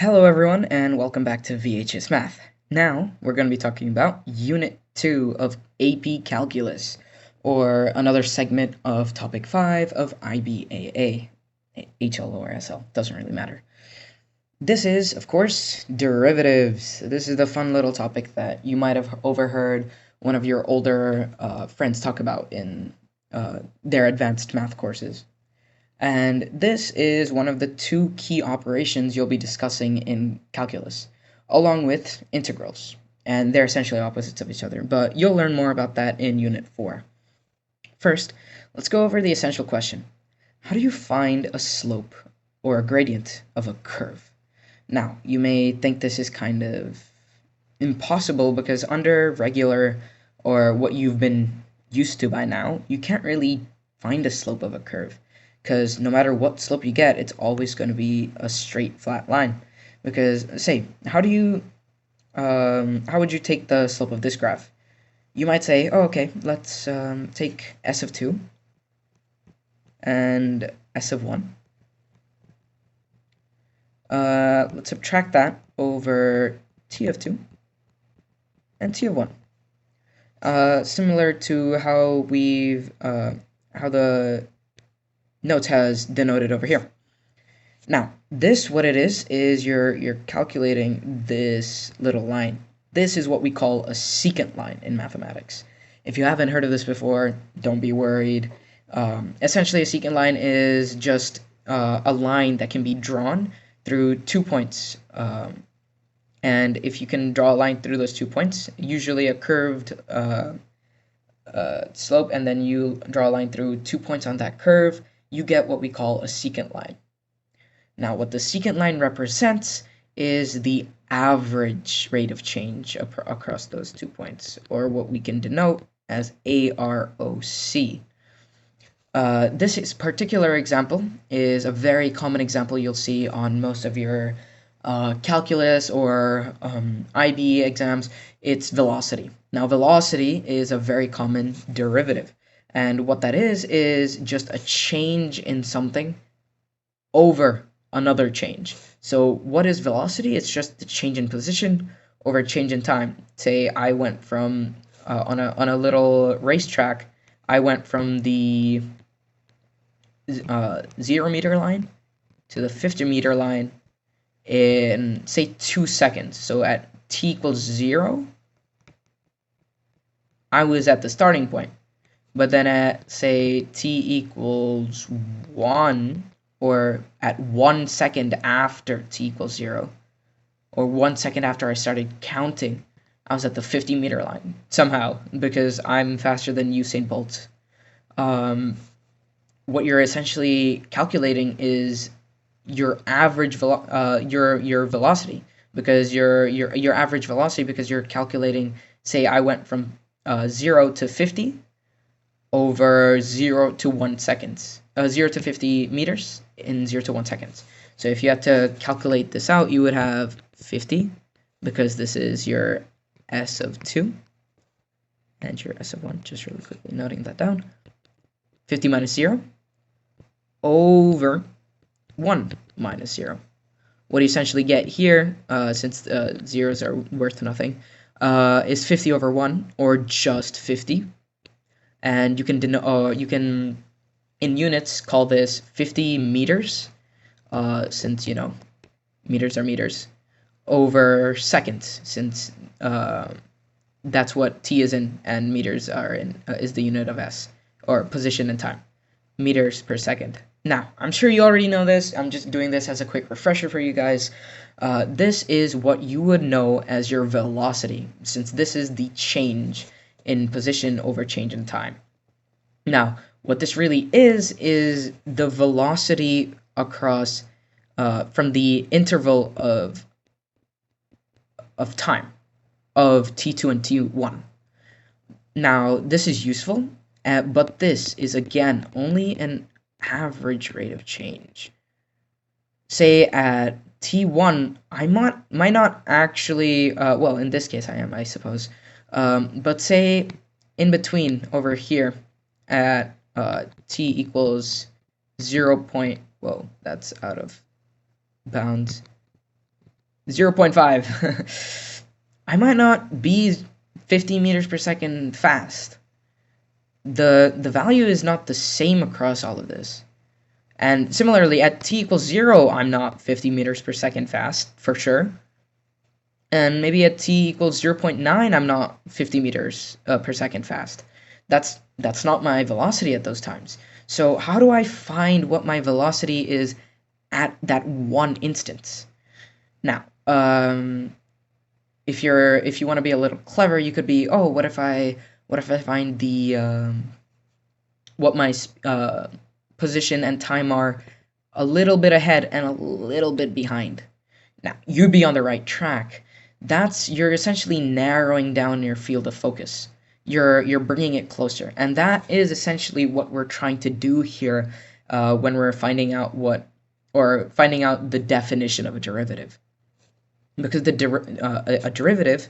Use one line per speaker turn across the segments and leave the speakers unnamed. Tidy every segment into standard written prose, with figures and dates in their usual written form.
Hello everyone and welcome back to VHS Math. Now we're going to be talking about Unit 2 of AP Calculus, or another segment of Topic 5 of IBAA, HL or SL, doesn't really matter. This is, of course, derivatives. This is the fun little topic that you might have overheard one of your older friends talk about in their advanced math courses. And this is one of the two key operations you'll be discussing in calculus, along with integrals. And they're essentially opposites of each other, but you'll learn more about that in Unit 4. First, let's go over the essential question. How do you find a slope or a gradient of a curve? Now, you may think this is kind of impossible because under regular or what you've been used to by now, you can't really find a slope of a curve because no matter what slope you get, it's always going to be a straight flat line. Because say, how would you take the slope of this graph? You might say, oh, okay, let's take s of 2 and s of 1. Let's subtract that over t of 2 and t of 1. Similar to how how the notes has denoted over here. Now, what it is you're calculating this little line. This is what we call a secant line in mathematics. If you haven't heard of this before, don't be worried. Essentially, a secant line is just a line that can be drawn through 2 points. And if you can draw a line through those 2 points, usually a curved slope, and then you draw a line through 2 points on that curve, you get what we call a secant line. Now, what the secant line represents is the average rate of change across those 2 points, or what we can denote as AROC. This particular example is a very common example you'll see on most of your calculus or IB exams. It's velocity. Now, velocity is a very common derivative. And what that is just a change in something over another change. So what is velocity? It's just the change in position over change in time. Say I went from, on a little racetrack, I went from the 0 meter line to the 50-meter line in, say, 2 seconds. So at t equals 0, I was at the starting point. But then at, say, t equals 1, or at 1 second after t equals 0, or 1 second after I started counting, I was at the 50-meter line somehow, because I'm faster than Usain Bolt. What you're essentially calculating is your average your velocity, because your average velocity, because you're calculating, say I went from 0 to 50 over 0 to 1 seconds, 0 to 50 meters in 0 to 1 seconds. So if you had to calculate this out, you would have 50, because this is your s of 2 and your s of 1, just really quickly noting that down. 50 minus 0 over 1 minus 0. What you essentially get here, since zeros are worth nothing, is 50 over 1, or just 50. And you can in units call this 50 meters, since meters are meters, over seconds, since that's what t is in, and meters are in is the unit of s, or position and time, meters per second. Now, I'm sure you already know this. I'm just doing this as a quick refresher for you guys. This is what you would know as your velocity, since this is the change in position over change in time. Now, what this really is the velocity across from the interval of time of t2 and t1. Now, this is useful, but this is again only an average rate of change. Say at t1, I might not actually, well, in this case I am, I suppose, but say in between over here at t equals 0. Whoa, that's out of bounds. 0.5. I might not be 50 meters per second fast. The value is not the same across all of this. And similarly, at t equals 0, I'm not 50 meters per second fast, for sure. And maybe at t equals 0.9, I'm not 50 meters per second fast. That's not my velocity at those times. So how do I find what my velocity is at that one instance? Now, if you want to be a little clever, you could be, oh, what if I find the what my position and time are a little bit ahead and a little bit behind. Now, you'd be on the right track. You're essentially narrowing down your field of focus. You're bringing it closer, and that is essentially what we're trying to do here when we're finding out the definition of a derivative. Because a derivative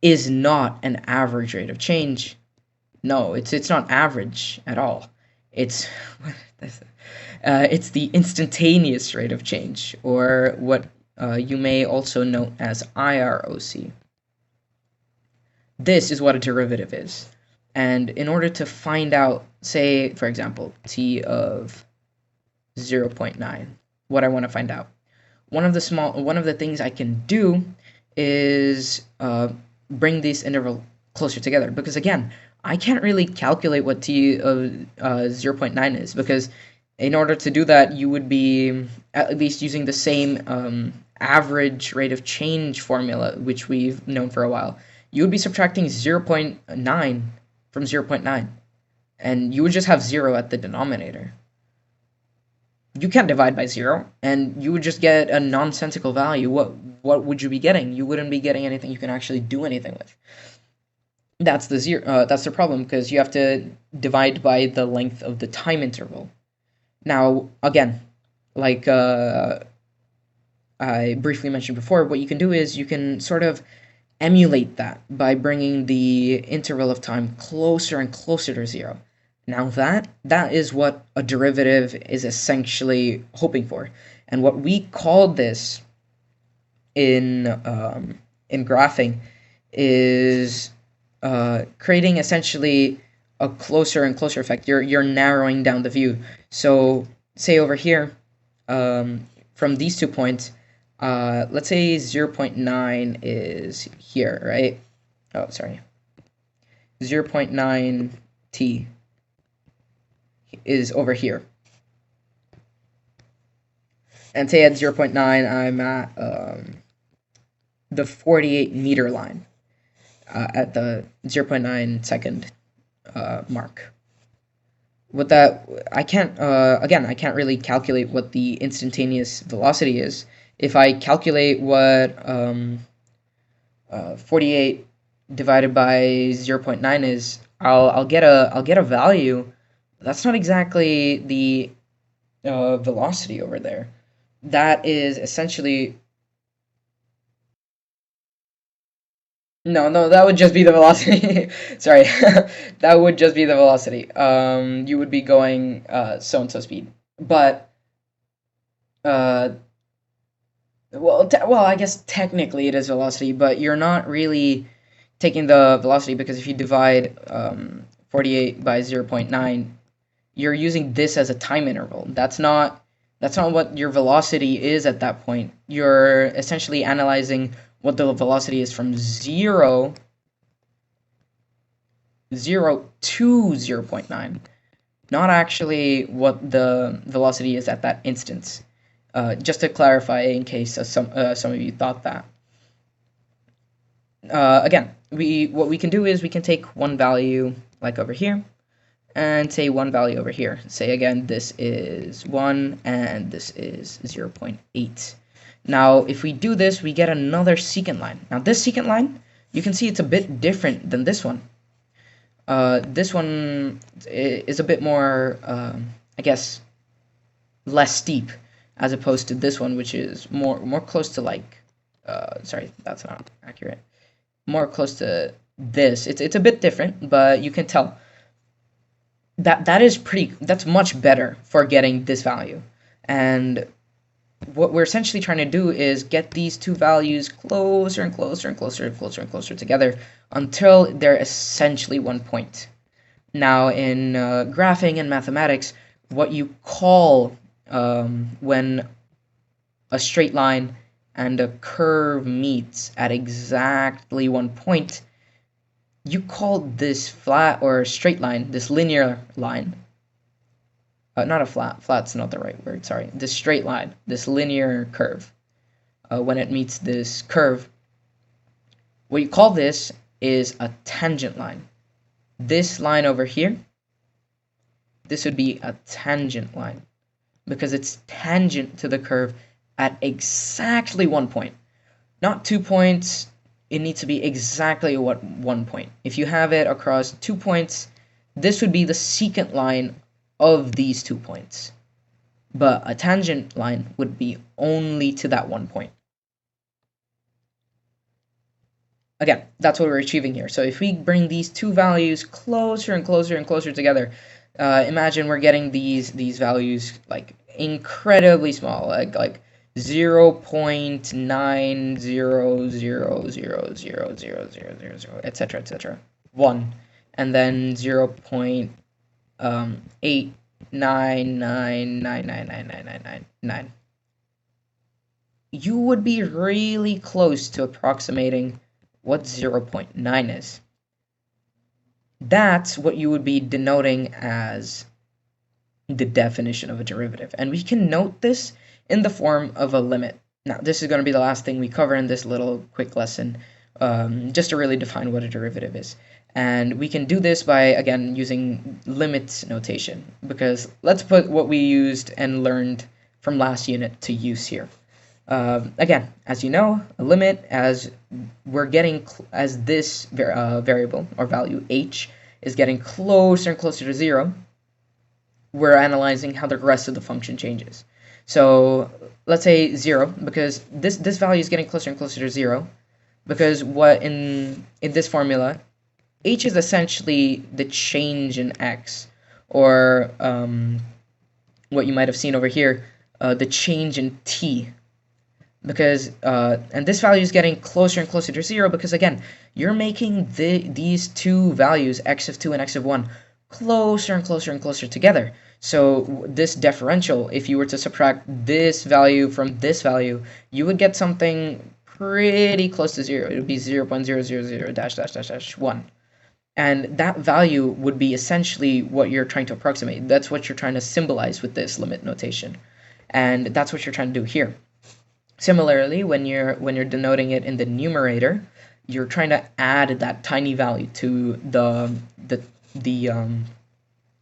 is not an average rate of change. No, it's not average at all. It's the instantaneous rate of change, or what you may also note as IROC. This is what a derivative is. And in order to find out, say, for example, t of 0.9, what I want to find out, one of the things I can do is bring this interval closer together, because again, I can't really calculate what t of 0.9 is, because in order to do that, you would be at least using the same average rate of change formula, which we've known for a while. You would be subtracting 0.9 from 0.9, and you would just have 0 at the denominator. You can't divide by 0, and you would just get a nonsensical value. What would you be getting? You wouldn't be getting anything you can actually do anything with. That's the problem, because you have to divide by the length of the time interval. Now, again, like I briefly mentioned before, what you can do is you can sort of emulate that by bringing the interval of time closer and closer to 0. Now that is what a derivative is essentially hoping for, and what we call this in graphing is creating essentially a closer and closer effect. You're narrowing down the view. So say over here, from these 2 points, let's say 0.9 is here, right? Oh, sorry. 0.9 t is over here. And say at 0.9, I'm at the 48 meter line at the 0.9 second mark. With that, I can't really calculate what the instantaneous velocity is. If I calculate what 48 divided by 0.9 is, I'll get a value. That's not exactly the velocity over there. That is essentially no, that would just be the velocity. Sorry, that would just be the velocity. You would be going so and so speed, but well, I guess technically it is velocity, but you're not really taking the velocity, because if you divide 48 by 0.9, you're using this as a time interval. That's not what your velocity is at that point. You're essentially analyzing what the velocity is from 0 to 0.9, not actually what the velocity is at that instance. Just to clarify, in case some of you thought that. Again, what we can do is we can take one value, like over here, and say one value over here. Say again, this is 1 and this is 0.8. Now, if we do this, we get another secant line. Now, this secant line, you can see it's a bit different than this one. This one is a bit more, I guess, less steep, as opposed to this one, which is more close to like, sorry, that's not accurate. More close to this. It's a bit different, but you can tell that's much better for getting this value. And what we're essentially trying to do is get these two values closer and closer and closer and closer and closer together until they're essentially 1 point. Now, in graphing and mathematics, what you call when a straight line and a curve meets at exactly 1 point, you call this flat or straight line, this linear line, not a flat's not the right word, sorry, this straight line, this linear curve, when it meets this curve, what you call this is a tangent line. This line over here, this would be a tangent line because it's tangent to the curve at exactly 1 point. Not 2 points, it needs to be exactly 1 point. If you have it across 2 points, this would be the secant line of these 2 points. But a tangent line would be only to that 1 point. Again, that's what we're achieving here. So if we bring these two values closer and closer and closer together, imagine we're getting these values like incredibly small, like 0.900000000, etc., etc., 1, and then 0.899999999. You would be really close to approximating what 0.9 is. That's what you would be denoting as the definition of a derivative. And we can note this in the form of a limit. Now, this is going to be the last thing we cover in this little quick lesson, just to really define what a derivative is. And we can do this by, again, using limit notation, because let's put what we used and learned from last unit to use here. Again, as you know, a limit, as we're getting as this variable or value h is getting closer and closer to 0, we're analyzing how the rest of the function changes. So let's say 0, because this value is getting closer and closer to 0, because what in this formula, h is essentially the change in x, or what you might have seen over here, the change in t. Because and this value is getting closer and closer to 0 because, again, you're making these two values, x of 2 and x of 1, closer and closer and closer together. So this differential, if you were to subtract this value from this value, you would get something pretty close to 0. It would be 0.000 ... And that value would be essentially what you're trying to approximate. That's what you're trying to symbolize with this limit notation. And that's what you're trying to do here. Similarly, when you're denoting it in the numerator, you're trying to add that tiny value to the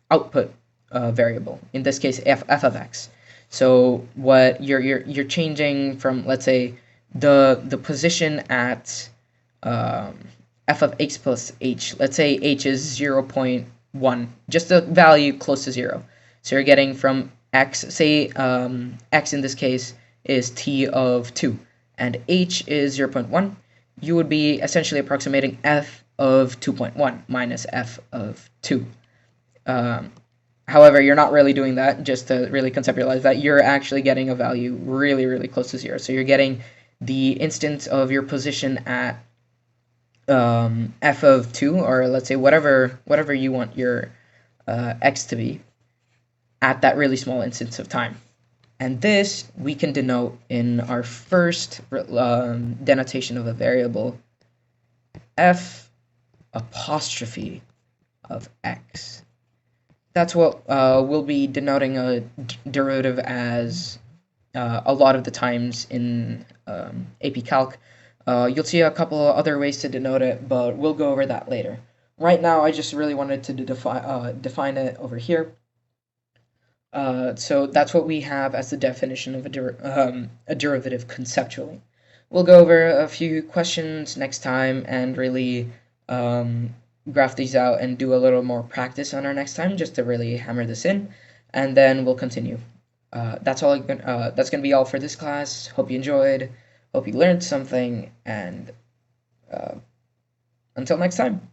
output variable. In this case, f of x. So what you're changing from, let's say, the position at f of x plus h. Let's say h is 0.1, just a value close to 0. So you're getting from x, say x in this case is t of 2, and h is 0.1, you would be essentially approximating f of 2.1 minus f of 2. However, you're not really doing that. Just to really conceptualize that, you're actually getting a value really, really close to 0. So you're getting the instance of your position at f of 2, or let's say whatever you want your x to be, at that really small instance of time. And this we can denote in our first denotation of a variable, f apostrophe of x. That's what we'll be denoting a derivative as a lot of the times in AP Calc. You'll see a couple of other ways to denote it, but we'll go over that later. Right now, I just really wanted to define it over here. So that's what we have as the definition of a derivative conceptually. We'll go over a few questions next time and really graph these out and do a little more practice on our next time, just to really hammer this in, and then we'll continue. That's gonna be all for this class. Hope you enjoyed. Hope you learned something, and until next time.